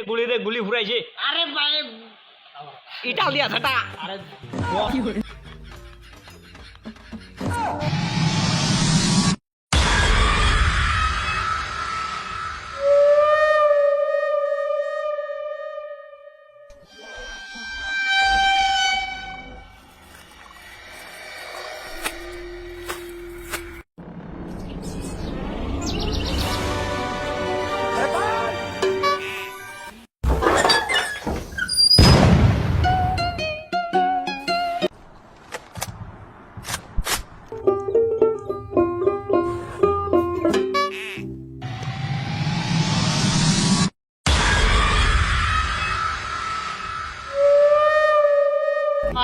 গুলি রে গুলি ফুরাইছে। আরে ভাই ইটালিয়া সেটা আরে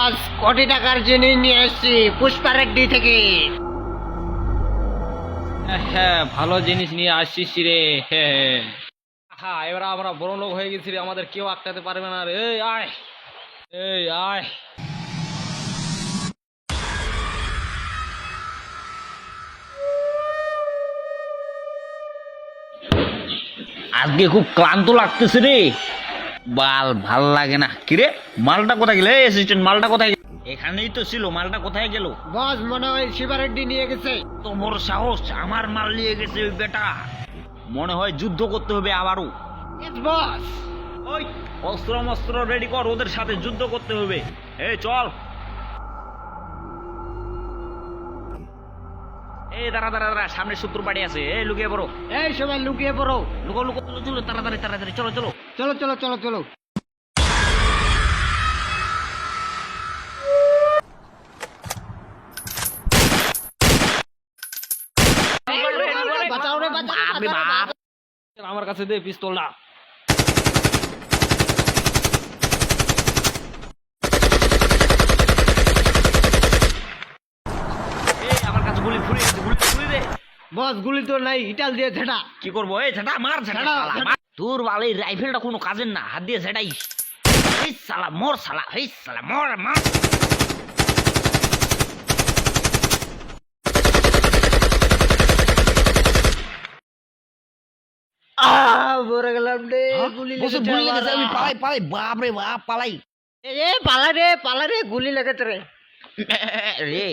আজ কোটি টাকার জিনিস নিয়ে এসেছি পুষ্পারেড্ডি থেকে। হ্যাঁ ভালো জিনিস নিয়ে আসছিস রে। হ্যাঁ এবার আমরা বড় লোক হয়ে গেছি রে, আমাদের কেউ আটকাতে পারবে না রে। এই আয়, এই আয়। আজকে খুব ক্লান্ত লাগতেছে রে, ভাল লাগে না। কিরে মালটা কোথায় গেল? অ্যাসিস্ট্যান্ট মালটা কোথায় গেল? এখানেই তো ছিল, মালটা কোথায় গেল? বস মনে হয় শিবারেড্ডি নিয়ে গেছে। তো বড় সাহস, আমার মাল নিয়ে গেছে ওই বেটা। মনে হয় যুদ্ধ করতে হবে আবারও। বস ওই অস্ত্র মস্ত্র রেডি কর, ওদের সাথে যুদ্ধ করতে হবে। এই চল। এই দাঁড়া দাঁড়া দাঁড়া, সামনে শত্রু বাড়ি আছে। এই লুকিয়ে পড়ো, এই সবাই লুকিয়ে পড়ো। লুকো লুকো, চলো চলো তাড়াতাড়ি তাড়াতাড়ি, চলো চলো। চলো চলো চলো চলো। বাঁচাও রে বাঁচাও, আরে বাপ, আমার কাছে দে পিস্তলটা। এই আমার কাছে গুলি ফুরিয়ে গেছে, গুলি ফুরিয়ে দে। বস গুলি তো নাই, ইটাল দিয়ে ঝেটা। কি করবো? এই ঝাঁটা মার, ঝাঁটা ঝাঁটা, শালা, ঝাঁটা। মার। তোর বাল এই রাইফেলটা কোনো কাজের না, হাত দিয়ে ঝেঁটাইস। এই শালা মর, শালা এই শালা মর মার। মরে গেলাম রে, গুলি বসে লেগেছে গুলি লেগেছে, আমি আমার। পালাই পালাই, বাপ রে বাপ পালাই। এ পালা রে গুলি লেগেছে রে। রে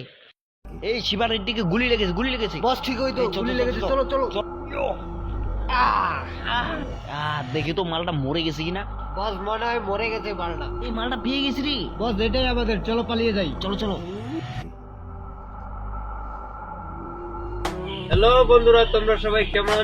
এই শিবা রেড্ডিকে গুলি লেগেছে, গুলি লেগেছে। বস ঠিক হই তো, এই চল, গুলি চল, লেগেছে, চল, চলো চলো। দেখি তো মালটা মরে গেছে কিনা। বস মনে হয় মরে গেছে মালটা। এই মালটা পেয়ে গেছি রে। বস এটাই আমাদের, চলো পালিয়ে যাই। চলো চলো। হ্যালো বন্ধুরা, তোমরা সবাই কেমন